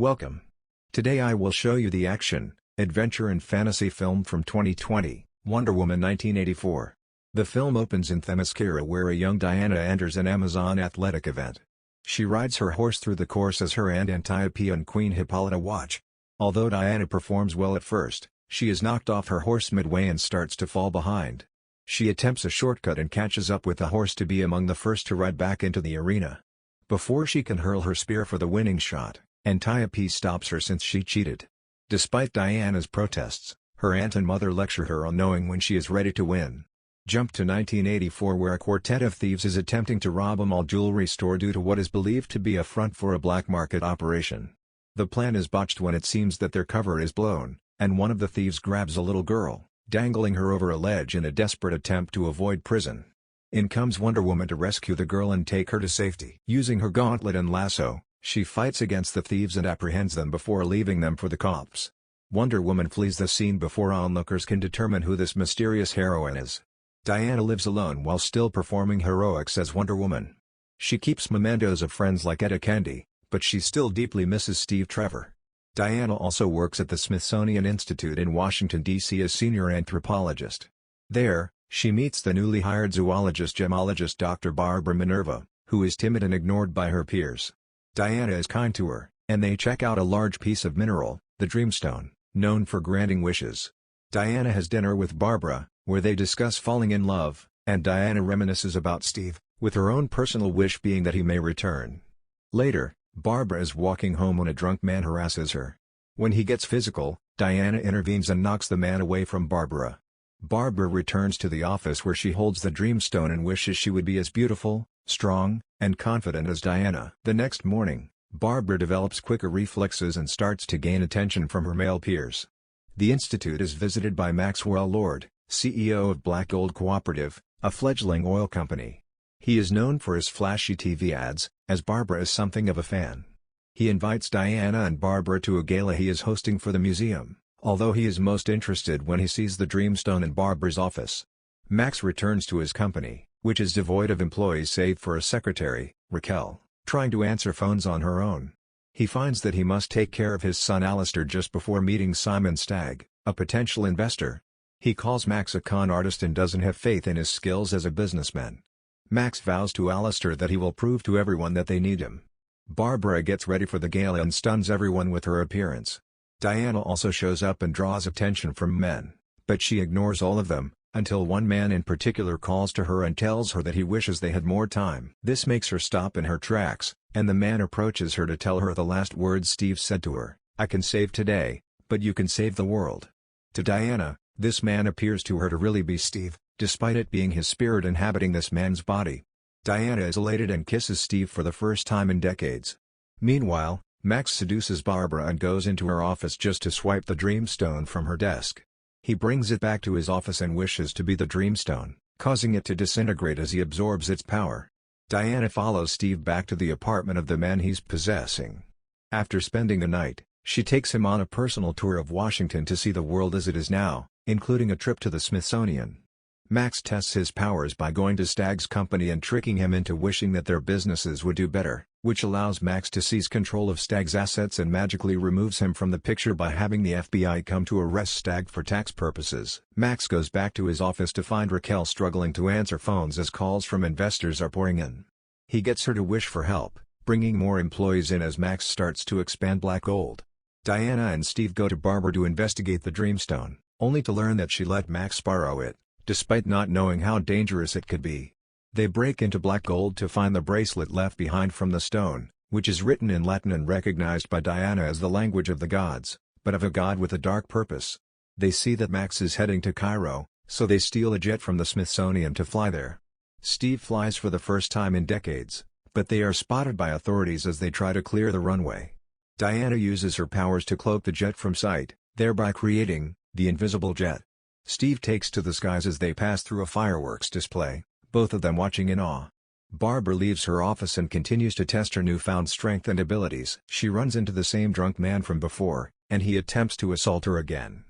Welcome. Today I will show you the action, adventure and fantasy film from 2020, Wonder Woman 1984. The film opens in Themyscira where a young Diana enters an Amazon athletic event. She rides her horse through the course as her aunt Antiope and Queen Hippolyta watch. Although Diana performs well at first, she is knocked off her horse midway and starts to fall behind. She attempts a shortcut and catches up with the horse to be among the first to ride back into the arena. Before she can hurl her spear for the winning shot, Antiope stops her since she cheated. Despite Diana's protests, her aunt and mother lecture her on knowing when she is ready to win. Jump to 1984 where a quartet of thieves is attempting to rob a mall jewelry store due to what is believed to be a front for a black market operation. The plan is botched when it seems that their cover is blown, and one of the thieves grabs a little girl, dangling her over a ledge in a desperate attempt to avoid prison. In comes Wonder Woman to rescue the girl and take her to safety. Using her gauntlet and lasso, she fights against the thieves and apprehends them before leaving them for the cops. Wonder Woman flees the scene before onlookers can determine who this mysterious heroine is. Diana lives alone while still performing heroics as Wonder Woman. She keeps mementos of friends like Etta Candy, but she still deeply misses Steve Trevor. Diana also works at the Smithsonian Institute in Washington, D.C. as senior anthropologist. There, she meets the newly hired zoologist-gemologist Dr. Barbara Minerva, who is timid and ignored by her peers. Diana is kind to her, and they check out a large piece of mineral, the Dreamstone, known for granting wishes. Diana has dinner with Barbara, where they discuss falling in love, and Diana reminisces about Steve, with her own personal wish being that he may return. Later, Barbara is walking home when a drunk man harasses her. When he gets physical, Diana intervenes and knocks the man away from Barbara. Barbara returns to the office where she holds the Dreamstone and wishes she would be as beautiful, strong, and confident as Diana. The next morning, Barbara develops quicker reflexes and starts to gain attention from her male peers. The institute is visited by Maxwell Lord, CEO of Black Gold Cooperative, a fledgling oil company. He is known for his flashy TV ads, as Barbara is something of a fan. He invites Diana and Barbara to a gala he is hosting for the museum, although he is most interested when he sees the Dreamstone in Barbara's office. Max returns to his company, which is devoid of employees save for a secretary, Raquel, trying to answer phones on her own. He finds that he must take care of his son Alistair just before meeting Simon Stagg, a potential investor. He calls Max a con artist and doesn't have faith in his skills as a businessman. Max vows to Alistair that he will prove to everyone that they need him. Barbara gets ready for the gala and stuns everyone with her appearance. Diana also shows up and draws attention from men, but she ignores all of them, until one man in particular calls to her and tells her that he wishes they had more time. This makes her stop in her tracks, and the man approaches her to tell her the last words Steve said to her, "I can save today, but you can save the world." To Diana, this man appears to her to really be Steve, despite it being his spirit inhabiting this man's body. Diana is elated and kisses Steve for the first time in decades. Meanwhile, Max seduces Barbara and goes into her office just to swipe the Dreamstone from her desk. He brings it back to his office and wishes to be the Dreamstone, causing it to disintegrate as he absorbs its power. Diana follows Steve back to the apartment of the man he's possessing. After spending the night, she takes him on a personal tour of Washington to see the world as it is now, including a trip to the Smithsonian. Max tests his powers by going to Stagg's company and tricking him into wishing that their businesses would do better, which allows Max to seize control of Stagg's assets and magically removes him from the picture by having the FBI come to arrest Stagg for tax purposes. Max goes back to his office to find Raquel struggling to answer phones as calls from investors are pouring in. He gets her to wish for help, bringing more employees in as Max starts to expand Black Gold. Diana and Steve go to Barbara to investigate the Dreamstone, only to learn that she let Max borrow it, despite not knowing how dangerous it could be. They break into Black Gold to find the bracelet left behind from the stone, which is written in Latin and recognized by Diana as the language of the gods, but of a god with a dark purpose. They see that Max is heading to Cairo, so they steal a jet from the Smithsonian to fly there. Steve flies for the first time in decades, but they are spotted by authorities as they try to clear the runway. Diana uses her powers to cloak the jet from sight, thereby creating the invisible jet. Steve takes to the skies as they pass through a fireworks display, both of them watching in awe. Barbara leaves her office and continues to test her newfound strength and abilities. She runs into the same drunk man from before, and he attempts to assault her again.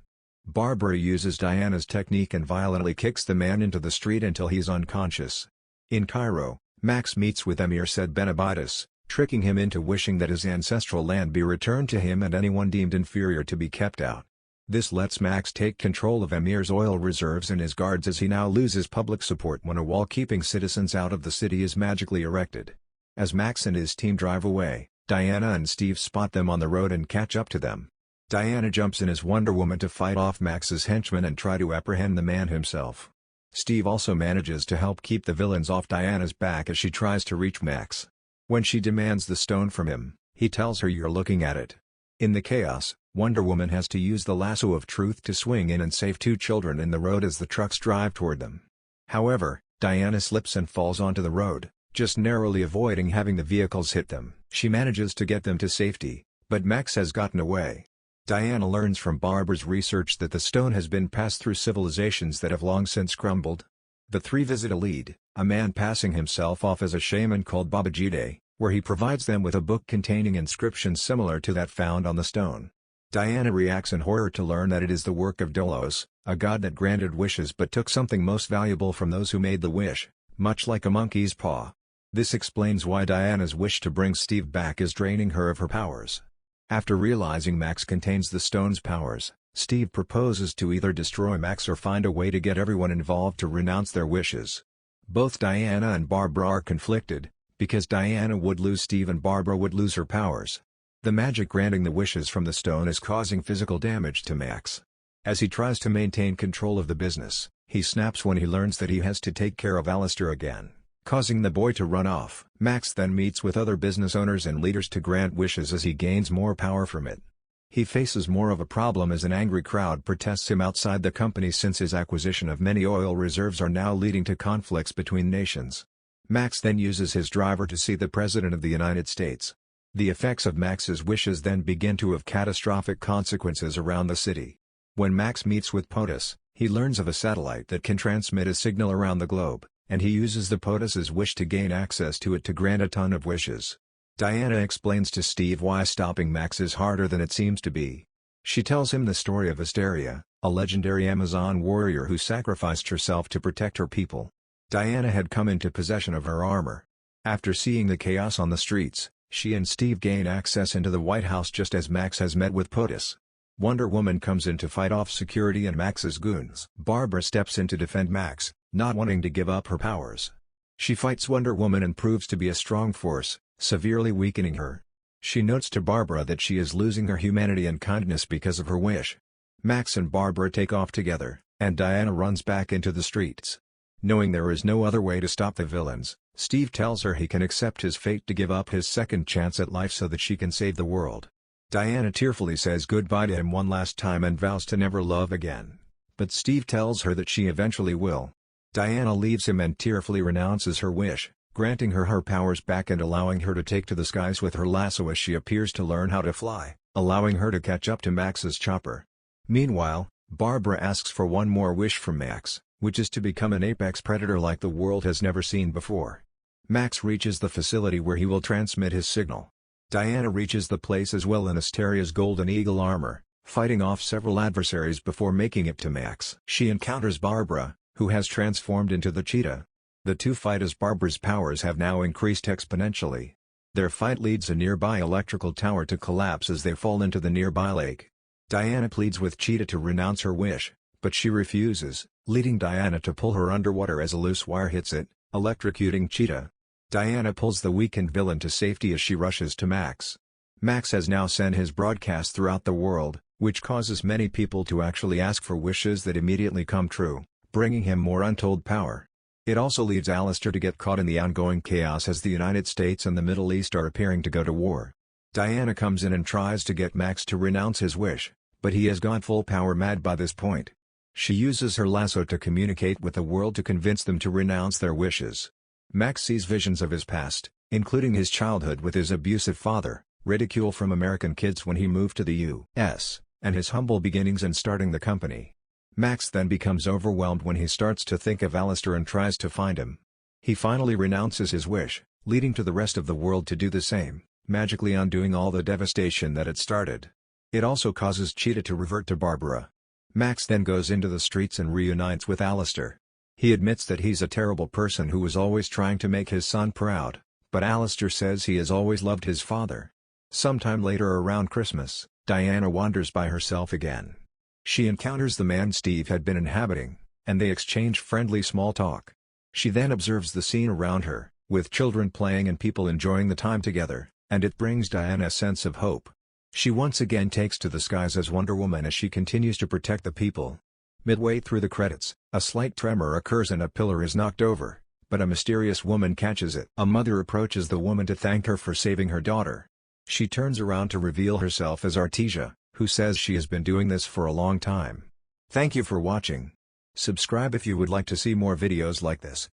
Barbara uses Diana's technique and violently kicks the man into the street until he's unconscious. In Cairo, Max meets with Emir Said Benabides, tricking him into wishing that his ancestral land be returned to him and anyone deemed inferior to be kept out. This lets Max take control of Amir's oil reserves and his guards, as he now loses public support when a wall keeping citizens out of the city is magically erected. As Max and his team drive away, Diana and Steve spot them on the road and catch up to them. Diana jumps in as Wonder Woman to fight off Max's henchmen and try to apprehend the man himself. Steve also manages to help keep the villains off Diana's back as she tries to reach Max. When she demands the stone from him, he tells her, "You're looking at it." In the chaos, Wonder Woman has to use the lasso of truth to swing in and save two children in the road as the trucks drive toward them. However, Diana slips and falls onto the road, just narrowly avoiding having the vehicles hit them. She manages to get them to safety, but Max has gotten away. Diana learns from Barbara's research that the stone has been passed through civilizations that have long since crumbled. The three visit a lead, a man passing himself off as a shaman called Babajide, where he provides them with a book containing inscriptions similar to that found on the stone. Diana reacts in horror to learn that it is the work of Dolos, a god that granted wishes but took something most valuable from those who made the wish, much like a monkey's paw. This explains why Diana's wish to bring Steve back is draining her of her powers. After realizing Max contains the stone's powers, Steve proposes to either destroy Max or find a way to get everyone involved to renounce their wishes. Both Diana and Barbara are conflicted, because Diana would lose Steve and Barbara would lose her powers. The magic granting the wishes from the stone is causing physical damage to Max. As he tries to maintain control of the business, he snaps when he learns that he has to take care of Alistair again, causing the boy to run off. Max then meets with other business owners and leaders to grant wishes as he gains more power from it. He faces more of a problem as an angry crowd protests him outside the company since his acquisition of many oil reserves are now leading to conflicts between nations. Max then uses his driver to see the President of the United States. The effects of Max's wishes then begin to have catastrophic consequences around the city. When Max meets with POTUS, he learns of a satellite that can transmit a signal around the globe, and he uses the POTUS's wish to gain access to it to grant a ton of wishes. Diana explains to Steve why stopping Max is harder than it seems to be. She tells him the story of Asteria, a legendary Amazon warrior who sacrificed herself to protect her people. Diana had come into possession of her armor. After seeing the chaos on the streets, she and Steve gain access into the White House just as Max has met with POTUS. Wonder Woman comes in to fight off security and Max's goons. Barbara steps in to defend Max, not wanting to give up her powers. She fights Wonder Woman and proves to be a strong force, severely weakening her. She notes to Barbara that she is losing her humanity and kindness because of her wish. Max and Barbara take off together, and Diana runs back into the streets. Knowing there is no other way to stop the villains, Steve tells her he can accept his fate to give up his second chance at life so that she can save the world. Diana tearfully says goodbye to him one last time and vows to never love again. But Steve tells her that she eventually will. Diana leaves him and tearfully renounces her wish, granting her her powers back and allowing her to take to the skies with her lasso as she appears to learn how to fly, allowing her to catch up to Max's chopper. Meanwhile, Barbara asks for one more wish from Max, which is to become an apex predator like the world has never seen before. Max reaches the facility where he will transmit his signal. Diana reaches the place as well in Asteria's Golden Eagle armor, fighting off several adversaries before making it to Max. She encounters Barbara, who has transformed into the cheetah. The two fight as Barbara's powers have now increased exponentially. Their fight leads a nearby electrical tower to collapse as they fall into the nearby lake. Diana pleads with Cheetah to renounce her wish, but she refuses, leading Diana to pull her underwater as a loose wire hits it, electrocuting Cheetah. Diana pulls the weakened villain to safety as she rushes to Max. Max has now sent his broadcast throughout the world, which causes many people to actually ask for wishes that immediately come true, bringing him more untold power. It also leads Alistair to get caught in the ongoing chaos as the United States and the Middle East are appearing to go to war. Diana comes in and tries to get Max to renounce his wish, but he has gone full power mad by this point. She uses her lasso to communicate with the world to convince them to renounce their wishes. Max sees visions of his past, including his childhood with his abusive father, ridicule from American kids when he moved to the U.S., and his humble beginnings in starting the company. Max then becomes overwhelmed when he starts to think of Alistair and tries to find him. He finally renounces his wish, leading to the rest of the world to do the same, magically undoing all the devastation that had started. It also causes Cheetah to revert to Barbara. Max then goes into the streets and reunites with Alistair. He admits that he's a terrible person who was always trying to make his son proud, but Alistair says he has always loved his father. Sometime later around Christmas, Diana wanders by herself again. She encounters the man Steve had been inhabiting, and they exchange friendly small talk. She then observes the scene around her, with children playing and people enjoying the time together, and it brings Diana a sense of hope. She once again takes to the skies as Wonder Woman as she continues to protect the people. Midway through the credits, a slight tremor occurs and a pillar is knocked over, but a mysterious woman catches it. A mother approaches the woman to thank her for saving her daughter. She turns around to reveal herself as Artesia, who says she has been doing this for a long time. Thank you for watching. Subscribe if you would like to see more videos like this.